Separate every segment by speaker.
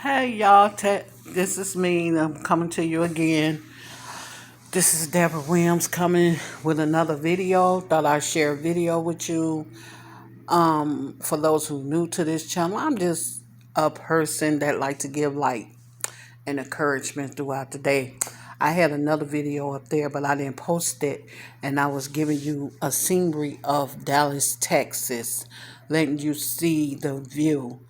Speaker 1: Hey y'all, this is me. I'm coming to you again. This is Deborah Williams coming with another video. Thought I'd share a video with you. For those who new to this channel, I'm just a person that like to give light and encouragement throughout the day. I had another video up there, but I didn't post it, and I was giving you a scenery of Dallas, Texas, letting you see the view.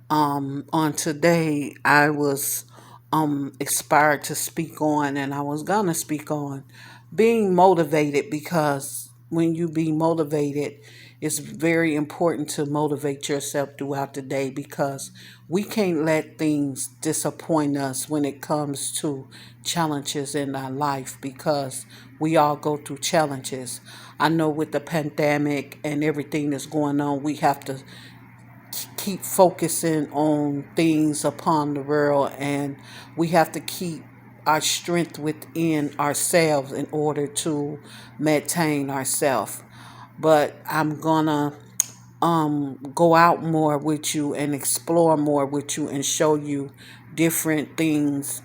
Speaker 1: On today, I was inspired to speak on, and I was gonna speak on being motivated because when you be motivated, it's very important to motivate yourself throughout the day because we can't let things disappoint us when it comes to challenges in our life because we all go through challenges. I know with the pandemic and everything that's going on, we have to keep focusing on things upon the world, and we have to keep our strength within ourselves in order to maintain ourselves. But I'm gonna go out more with you and explore more with you and show you different things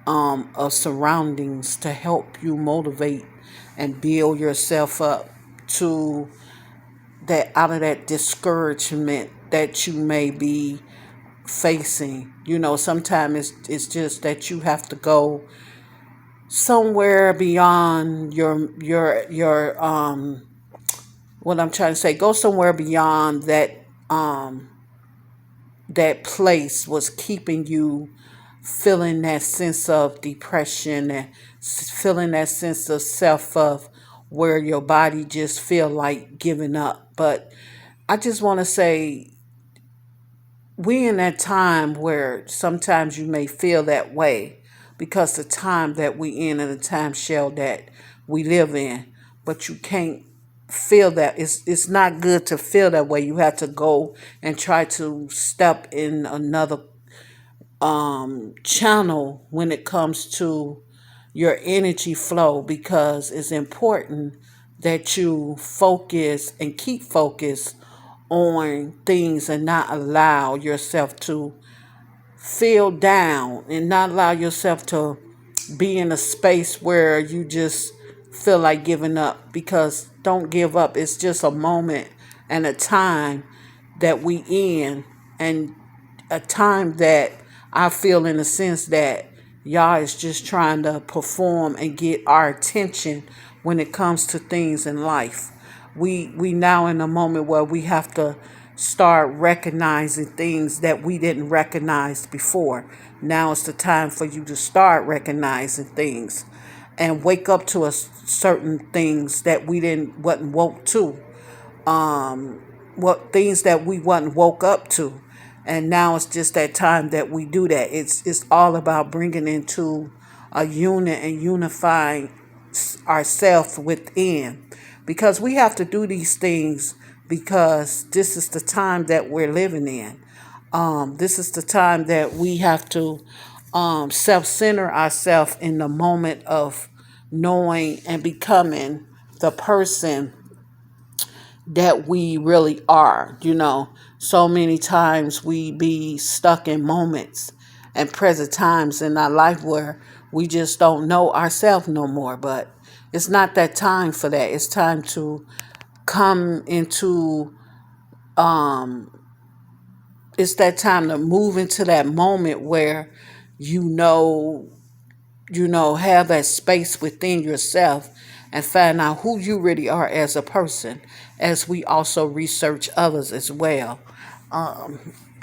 Speaker 1: of surroundings to help you motivate and build yourself up to that out of that discouragement that you may be facing. Sometimes it's just that you have to go somewhere beyond your what I'm trying to say, go somewhere beyond that place was keeping you feeling that sense of depression and feeling that sense of self of where your body just feel like giving up. But I just want to say we in that time where sometimes you may feel that way because the time that we in and the time shell that we live in, but you can't feel that. It's not good to feel that way. You have to go and try to step in another channel when it comes to your energy flow, because it's important that you focus and keep focused on things and not allow yourself to feel down and not allow yourself to be in a space where you just feel like giving up, because don't give up. It's just a moment and a time that we in, and a time that I feel in a sense that y'all is just trying to perform and get our attention when it comes to things in life. We now in a moment where we have to start recognizing things that we didn't recognize before. Now it's the time for you to start recognizing things and wake up to certain things that we didn't wasn't woke to, what things that we wasn't woke up to. And now it's just that time that we do that. It's all about bringing into a unit and unifying ourselves within, because we have to do these things because this is the time that we're living in. This is the time that we have to self-center ourselves in the moment of knowing and becoming the person that we really are. So many times we be stuck in moments and present times in our life where we just don't know ourselves no more. But it's not that time for that. It's time to come into it's that time to move into that moment where you know have that space within yourself and find out who you really are as a person, as we also research others as well.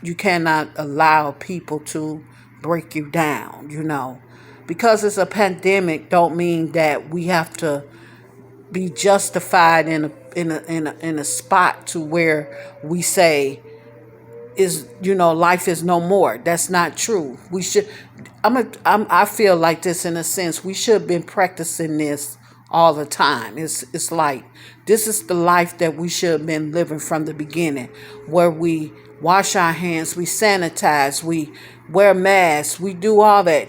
Speaker 1: You cannot allow people to break you down, because it's a pandemic don't mean that we have to be justified in a spot to where we say is life is no more. That's not true. We should I feel like this in a sense. We should have been practicing this all the time. It's like this is the life that we should have been living from the beginning, where we wash our hands, we sanitize, we wear masks, we do all that.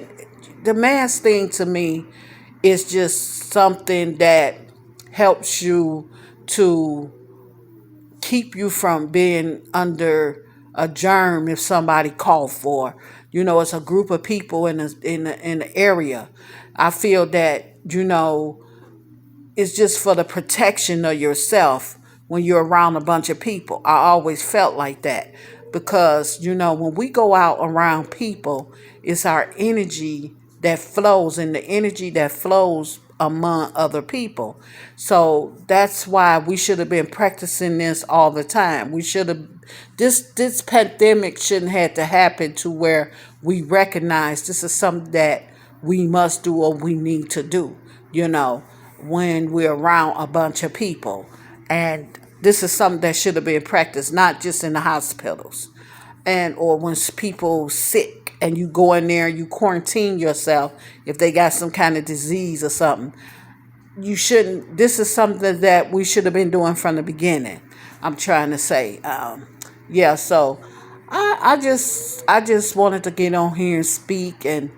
Speaker 1: The mask thing to me is just something that helps you to keep you from being under a germ if somebody called for. It's a group of people in the area. I feel that it's just for the protection of yourself when you're around a bunch of people. I always felt like that because, when we go out around people, it's our energy that flows and the energy that flows among other people. So that's why we should have been practicing this all the time. We should have this pandemic shouldn't have to happen to where we recognize this is something that we must do or we need to do, you know, when we're around a bunch of people. And this is something that should have been practiced, not just in the hospitals and or when people sick and you go in there, you quarantine yourself if they got some kind of disease or something. You shouldn't. This is something that we should have been doing from the beginning. I'm trying to say, yeah. So I just wanted to get on here and speak, and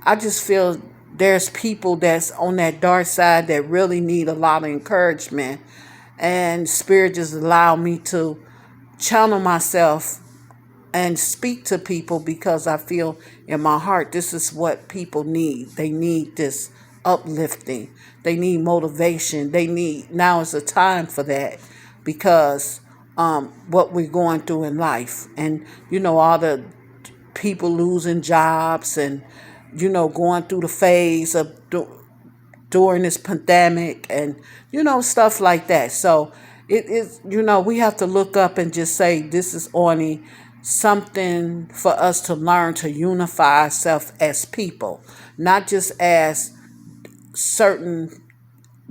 Speaker 1: I just feel there's people that's on that dark side that really need a lot of encouragement, and Spirit just allowed me to channel myself and speak to people because I feel in my heart this is what people need. They need this uplifting. They need motivation. They need now is a time for that because what we're going through in life and all the people losing jobs and going through the phase of during this pandemic and stuff like that. So it is we have to look up and just say this is only something for us to learn to unify ourselves as people, not just as certain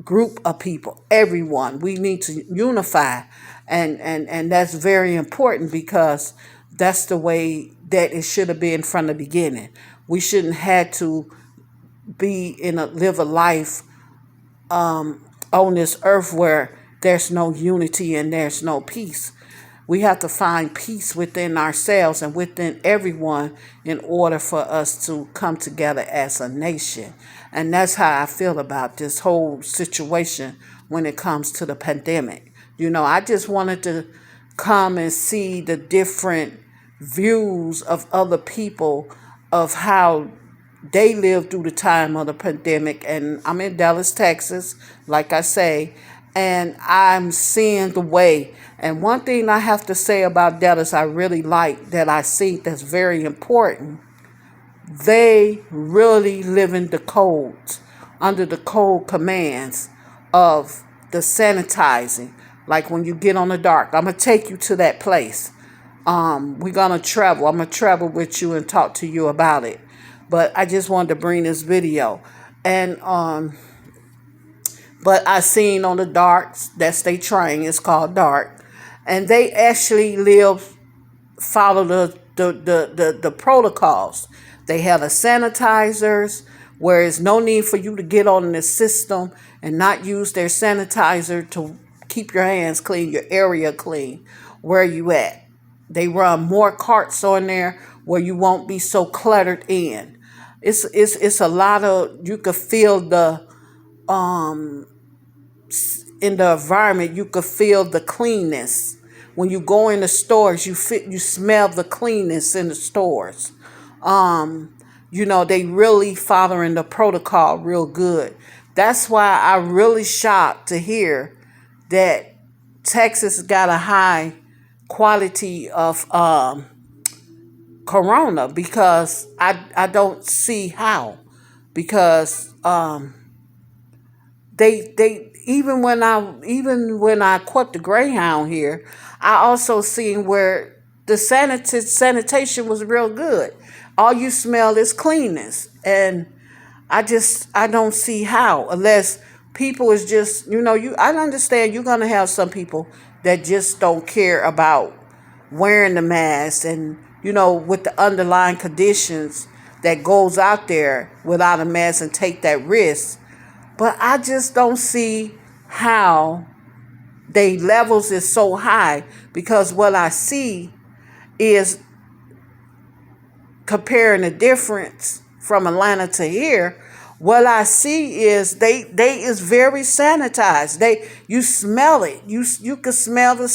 Speaker 1: group of people. Everyone we need to unify, and that's very important because that's the way that it should have been from the beginning. We shouldn't have to live a life on this earth where there's no unity and there's no peace. We have to find peace within ourselves and within everyone in order for us to come together as a nation. And that's how I feel about this whole situation when it comes to the pandemic. I just wanted to come and see the different views of other people of how they lived through the time of the pandemic. And I'm in Dallas, Texas, like I say, and I'm seeing the way. And one thing I have to say about Dallas, I really like that I see that's very important. They really live in the codes, under the code commands of the sanitizing. Like when you get on the dark, I'm going to take you to that place. We're going to travel. I'm going to travel with you and talk to you about it. But I just wanted to bring this video. And but I seen on the darks, that's they train, it's called dark. And they actually follow the protocols. They have the sanitizers where there's no need for you to get on the system and not use their sanitizer to keep your hands clean, your area clean, where you at. They run more carts on there where you won't be so cluttered in. It's a lot of, you could feel in the environment, you could feel the cleanness. When you go in the stores, you smell the cleanness in the stores. They really following the protocol real good. That's why I really shocked to hear that Texas got a high quality of corona because I don't see how. Because they even when I caught the Greyhound here, I also seen where the sanitation was real good. All you smell is cleanness, and I don't see how unless people is just I understand you're gonna have some people that just don't care about wearing the mask and with the underlying conditions that goes out there without a mask and take that risk. But I just don't see how they levels is so high because what I see is comparing the difference from Atlanta to here. What I see is they is very sanitized. You smell it. You can smell the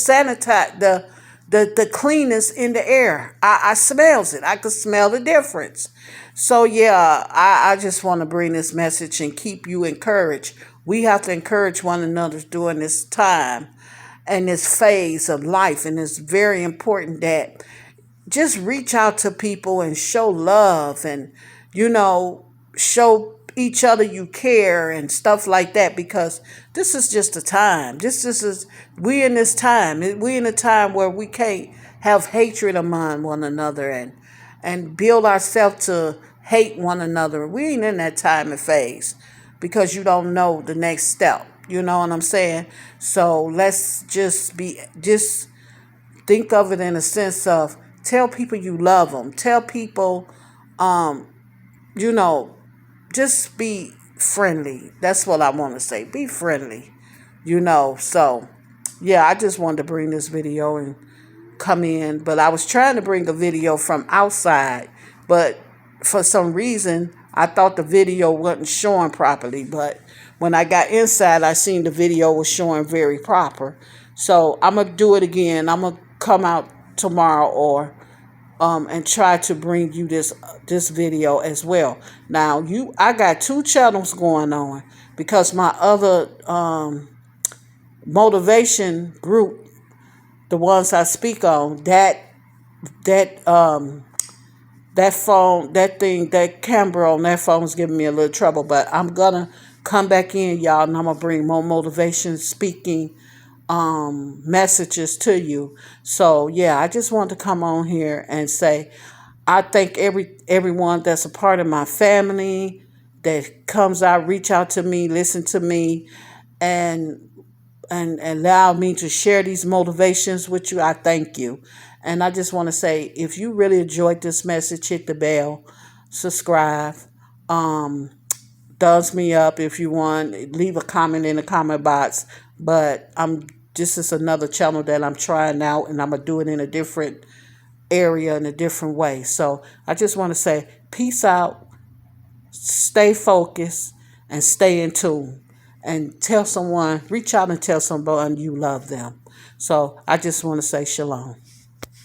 Speaker 1: the cleanest in the air. I smells it. I could smell the difference. So yeah, I just want to bring this message and keep you encouraged. We have to encourage one another during this time and this phase of life. And it's very important that just reach out to people and show love and, show each other you care and stuff like that, because this is just a time. This is we in this time. We in a time where we can't have hatred among one another and build ourselves to hate one another. We ain't in that time and phase, because you don't know the next step. You know what I'm saying? So let's just think of it in a sense of tell people you love them. Tell people, you know, just be friendly. That's what I want to say. Be friendly, So, yeah, I just wanted to bring this video and come in. But I was trying to bring a video from outside. But for some reason, I thought the video wasn't showing properly. But when I got inside, I seen the video was showing very proper. So I'm going to do it again. I'm going to come out tomorrow or and try to bring you this video as well. Now I got two channels going on because my other motivation group, the ones I speak on, that phone, that camera on that phone is giving me a little trouble. But I'm gonna come back in, y'all, and I'm gonna bring more motivation speaking messages to you. So yeah, I just want to come on here and say I thank everyone that's a part of my family that comes out, reach out to me, listen to me, and allow me to share these motivations with you. I thank you. And I just want to say, if you really enjoyed this message, hit the bell, subscribe, um, thumbs me up if you want, leave a comment in the comment box. But this is another channel that I'm trying out, and I'm gonna do it in a different area in a different way. So I just want to say peace out, stay focused, and stay in tune. And reach out and tell someone you love them. So I just want to say shalom.